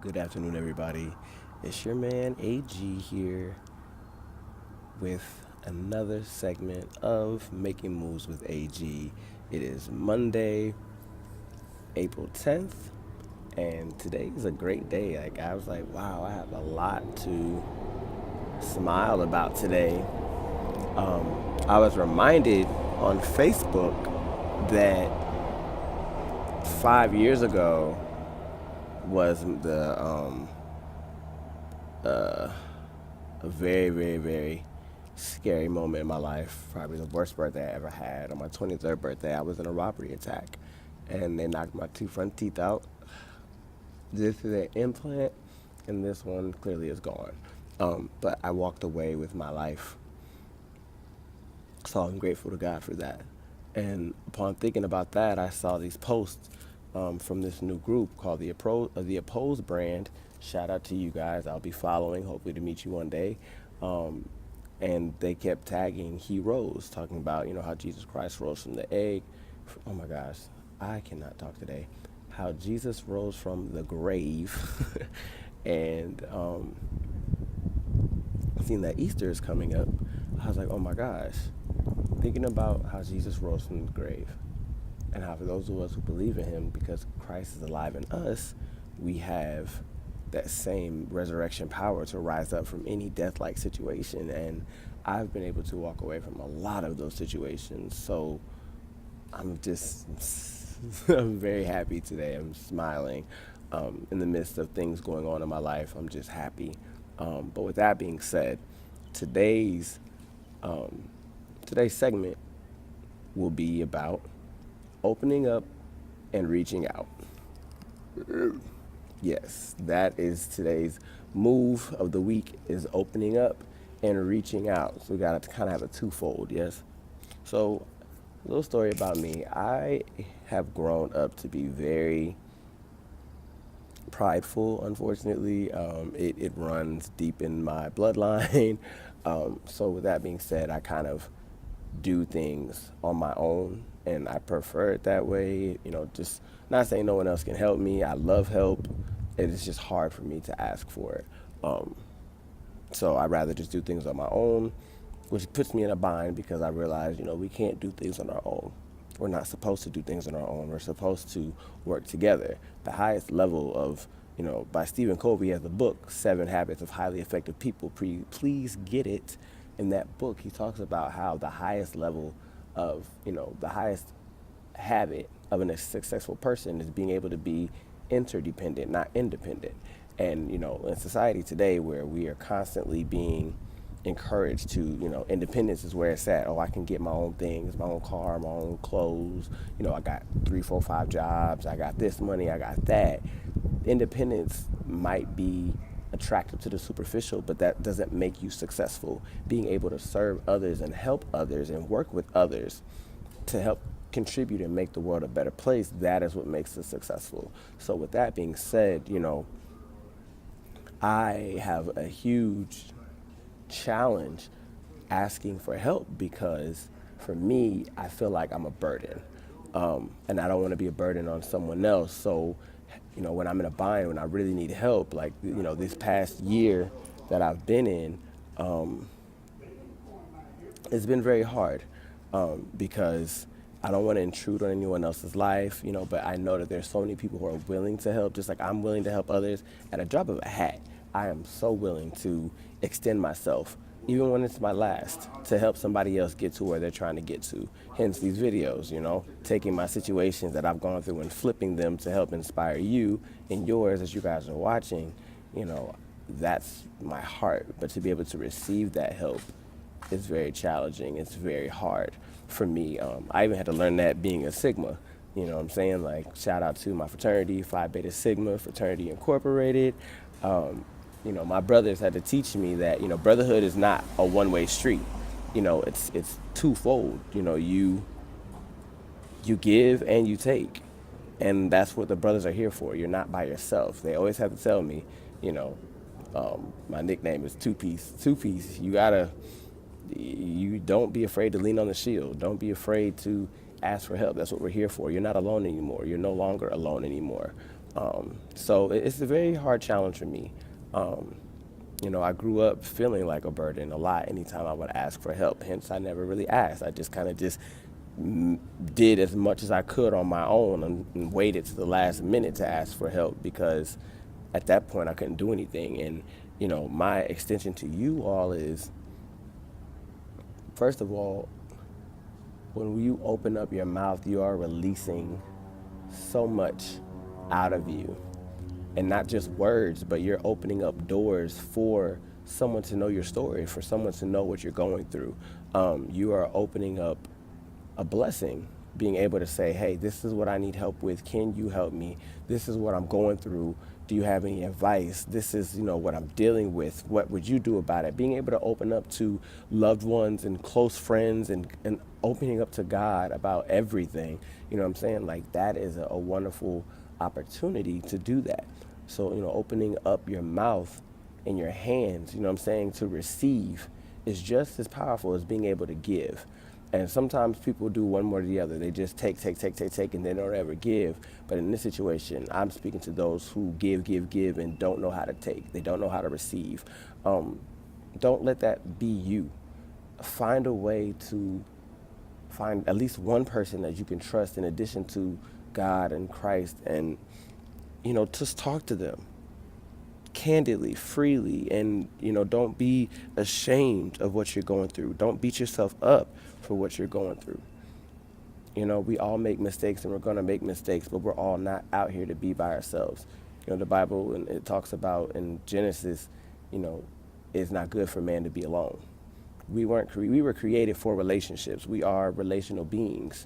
Good afternoon, everybody. It's your man AG here with another segment of Making Moves with AG. It is Monday, April 10th, and today is a great day. I was like, wow, I have a lot to smile about today. I was reminded on Facebook that 5 years ago was a very, very, very scary moment in my life. Probably the worst birthday I ever had. On my 23rd birthday, I was in a robbery attack, and they knocked my two front teeth out. This is an implant, and this one clearly is gone. But I walked away with my life, so I'm grateful to God for that. And upon thinking about that, I saw these posts from this new group called the Opposed brand. Shout out to you guys. I'll be following, hopefully to meet you one day. Um, and they kept tagging he rose, talking about how Jesus Christ rose from the egg. Oh my gosh, I cannot talk today. How Jesus rose from the grave, and seeing that Easter is coming up, I was like, oh my gosh, thinking about how Jesus rose from the grave, and how for those of us who believe in him, because Christ is alive in us, we have that same resurrection power to rise up from any death-like situation. And I've been able to walk away from a lot of those situations. So I'm just, I'm very happy today. I'm smiling in the midst of things going on in my life. I'm just happy. But with that being said, today's um, today's segment will be about opening up and reaching out. Yes, that is today's move of the week, is opening up and reaching out. So we got to kind of have a twofold, yes. So a little story about me. I have grown up to be very prideful, unfortunately. It runs deep in my bloodline. So with that being said, I kind of do things on my own, and I prefer it that way. Just not saying no one else can help me. I love help. It is just hard for me to ask for it. So I'd rather just do things on my own, which puts me in a bind because I realize, we can't do things on our own. We're not supposed to do things on our own. We're supposed to work together. The highest level of, by Stephen Covey, has the book, Seven Habits of Highly Effective People. Please get it. In that book, he talks about how the highest level of, the highest habit of a successful person is being able to be interdependent, not independent. And, in society today where we are constantly being encouraged to, independence is where it's at. Oh, I can get my own things, my own car, my own clothes. I got 3, 4, 5 jobs. I got this money. I got that. Independence might be attractive to the superficial, but that doesn't make you successful. Being able to serve others and help others and work with others to help contribute and make the world a better place, that is what makes us successful. So with that being said, I have a huge challenge asking for help because for me, I feel like I'm a burden. And I don't want to be a burden on someone else. So, when I'm in a bind, when I really need help, like, this past year that I've been in, it's been very hard because I don't want to intrude on anyone else's life, but I know that there's so many people who are willing to help, just like I'm willing to help others. At a drop of a hat, I am so willing to extend myself, even when it's my last, to help somebody else get to where they're trying to get to. Hence these videos, taking my situations that I've gone through and flipping them to help inspire you and yours as you guys are watching. That's my heart. But to be able to receive that help is very challenging. It's very hard for me. I even had to learn that being a Sigma. You know what I'm saying? Like, shout out to my fraternity, Phi Beta Sigma, Fraternity Incorporated. My brothers had to teach me that, brotherhood is not a one-way street. It's twofold. You give and you take. And that's what the brothers are here for. You're not by yourself. They always have to tell me, my nickname is Two Piece. Two Piece, you don't be afraid to lean on the shield. Don't be afraid to ask for help. That's what we're here for. You're not alone anymore. You're no longer alone anymore. So it's a very hard challenge for me. Um, I grew up feeling like a burden a lot anytime I would ask for help. Hence, I never really asked. I just kind of just did as much as I could on my own and waited to the last minute to ask for help because at that point I couldn't do anything. And, my extension to you all is, first of all, when you open up your mouth, you are releasing so much out of you. And not just words, but you're opening up doors for someone to know your story, for someone to know what you're going through. You are opening up a blessing, being able to say, hey, this is what I need help with. Can you help me? This is what I'm going through. Do you have any advice? This is, what I'm dealing with. What would you do about it? Being able to open up to loved ones and close friends and opening up to God about everything. You know what I'm saying? Like that is a wonderful opportunity to do that. So, opening up your mouth and your hands, you know what I'm saying, to receive is just as powerful as being able to give. And sometimes people do one more or the other. They just take, and they don't ever give. But in this situation, I'm speaking to those who give, and don't know how to take. They don't know how to receive. Don't let that be you. Find a way to find at least one person that you can trust in addition to God and Christ, and just talk to them candidly, freely, and don't be ashamed of what you're going through. Don't beat yourself up for what you're going through. We all make mistakes, and we're going to make mistakes, but we're all not out here to be by ourselves. The Bible, and it talks about in Genesis, you know it's not good for man to be alone. We were created for relationships. We are relational beings.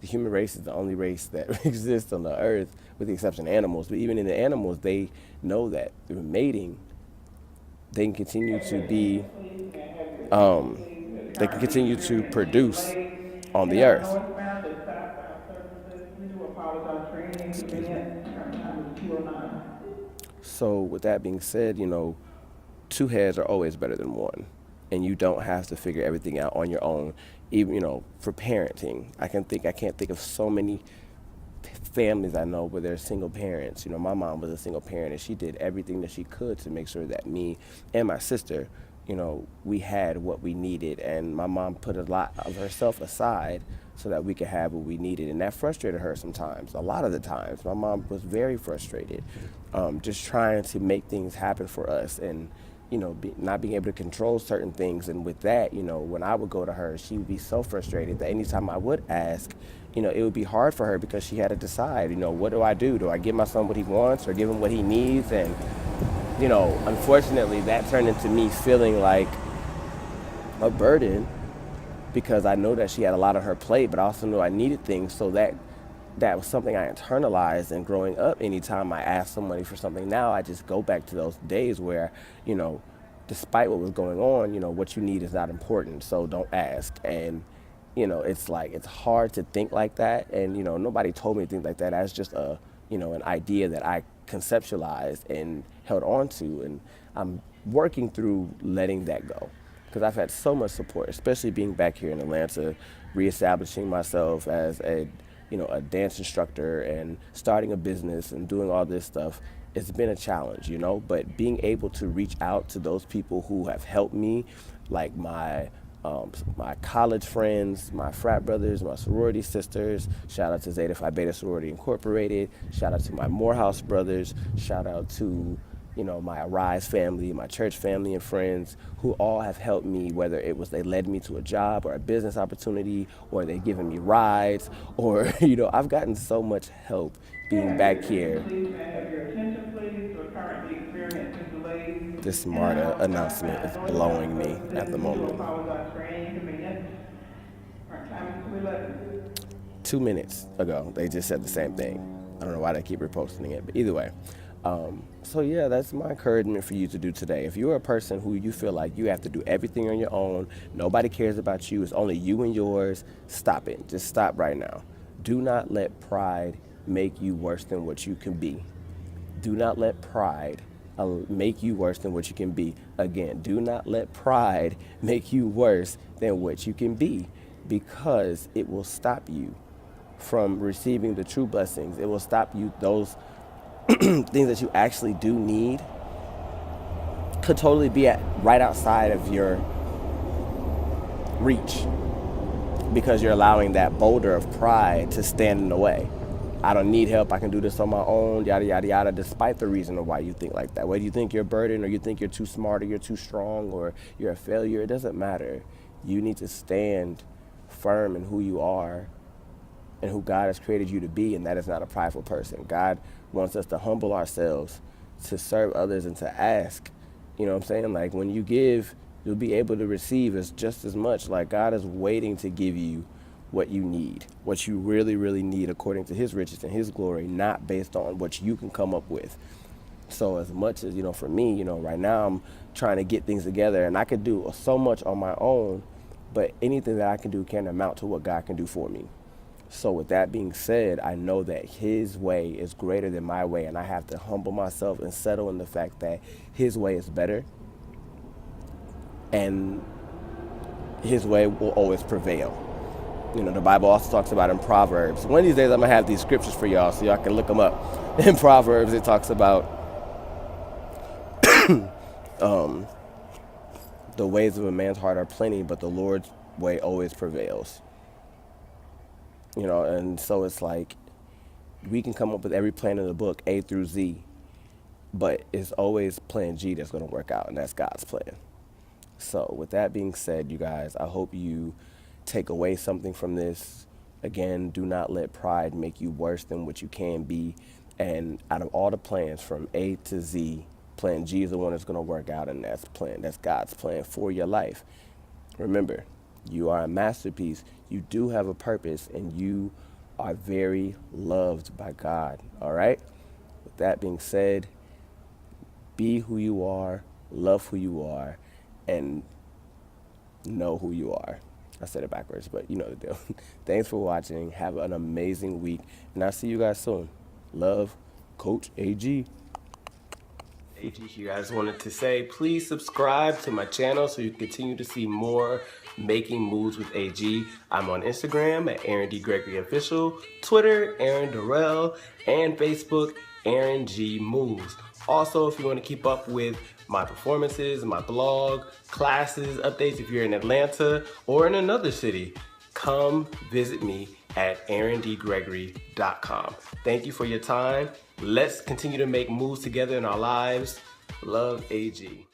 The human race is the only race that exists on the earth, with the exception of animals. But even in the animals, they know that through mating, they can continue to be, they can continue to produce on the earth. Excuse me. So with that being said, two heads are always better than one, and you don't have to figure everything out on your own. Even for parenting, I can't think of so many families I know where they're single parents. My mom was a single parent, and she did everything that she could to make sure that me and my sister, we had what we needed. And my mom put a lot of herself aside so that we could have what we needed. And that frustrated her sometimes. A lot of the times, my mom was very frustrated, just trying to make things happen for us. And not being able to control certain things. And with that, when I would go to her, she would be so frustrated that anytime I would ask, it would be hard for her because she had to decide, what do I do? Do I give my son what he wants or give him what he needs? And, unfortunately, that turned into me feeling like a burden because I know that she had a lot on her plate, but I also knew I needed things. So that was something I internalized. And growing up, anytime I asked somebody for something now, I just go back to those days where, despite what was going on, what you need is not important, so don't ask. And, it's like, it's hard to think like that. And, nobody told me to think like that. That's just an idea that I conceptualized and held on to. And I'm working through letting that go because I've had so much support, especially being back here in Atlanta, reestablishing myself as a dance instructor and starting a business and doing all this stuff. It's been a challenge, but being able to reach out to those people who have helped me, like my college friends, my frat brothers, my sorority sisters. Shout out to Zeta Phi Beta Sorority Incorporated. Shout out to my Morehouse brothers. Shout out to my Arise family, my church family and friends who all have helped me, whether it was they led me to a job or a business opportunity, or they've given me rides, or, I've gotten so much help being back here. Please may I have your attention, please? We're currently experiencing delays This in smart our announcement westbound is northbound blowing me at services. the We do moment. apologize for any inconvenience. Our time is 2:11. 2 minutes ago, they just said the same thing. I don't know why they keep reposting it, but either way. So yeah, that's my encouragement for you to do today. If you're a person who you feel like you have to do everything on your own, nobody cares about you, it's only you and yours, stop it. Just stop right now. Do not let pride make you worse than what you can be. Do not let pride make you worse than what you can be. Again, do not let pride make you worse than what you can be, because it will stop you from receiving the true blessings. It will stop you those things that you actually do need could totally be at right outside of your reach because you're allowing that boulder of pride to stand in the way. I don't need help. I can do this on my own, yada, yada, yada, despite the reason of why you think like that. Whether you think you're a burden or you think you're too smart or you're too strong or you're a failure, it doesn't matter. You need to stand firm in who you are and who God has created you to be, and that is not a prideful person. God wants us to humble ourselves, to serve others, and to ask. You know what I'm saying? Like when you give, you'll be able to receive as just as much. Like God is waiting to give you what you need, what you really, really need according to his riches and his glory, not based on what you can come up with. So as much as, for me, right now I'm trying to get things together and I could do so much on my own, but anything that I can do can't amount to what God can do for me. So with that being said, I know that his way is greater than my way, and I have to humble myself and settle in the fact that his way is better and his way will always prevail. The Bible also talks about in Proverbs. One of these days I'm going to have these scriptures for y'all so y'all can look them up. In Proverbs it talks about the ways of a man's heart are plenty, but the Lord's way always prevails. And so it's like we can come up with every plan in the book, A through Z, but it's always plan G that's going to work out, and that's God's plan. So with that being said, you guys, I hope you take away something from this. Again, do not let pride make you worse than what you can be. And out of all the plans from A to Z, plan G is the one that's going to work out, and that's God's plan for your life. Remember, you are a masterpiece. You do have a purpose, and you are very loved by God. All right? With that being said, be who you are, love who you are, and know who you are. I said it backwards, but you know the deal. Thanks for watching. Have an amazing week, and I'll see you guys soon. Love, Coach AG. AG here. I just wanted to say, please subscribe to my channel so you continue to see more Making Moves with AG. I'm on Instagram at Aaron D. Gregory Official, Twitter, Aaron Durrell, and Facebook, Aaron G. Moves. Also, if you want to keep up with my performances, my blog, classes, updates, if you're in Atlanta or in another city, come visit me at aarondgregory.com. Thank you for your time. Let's continue to make moves together in our lives. Love, AG.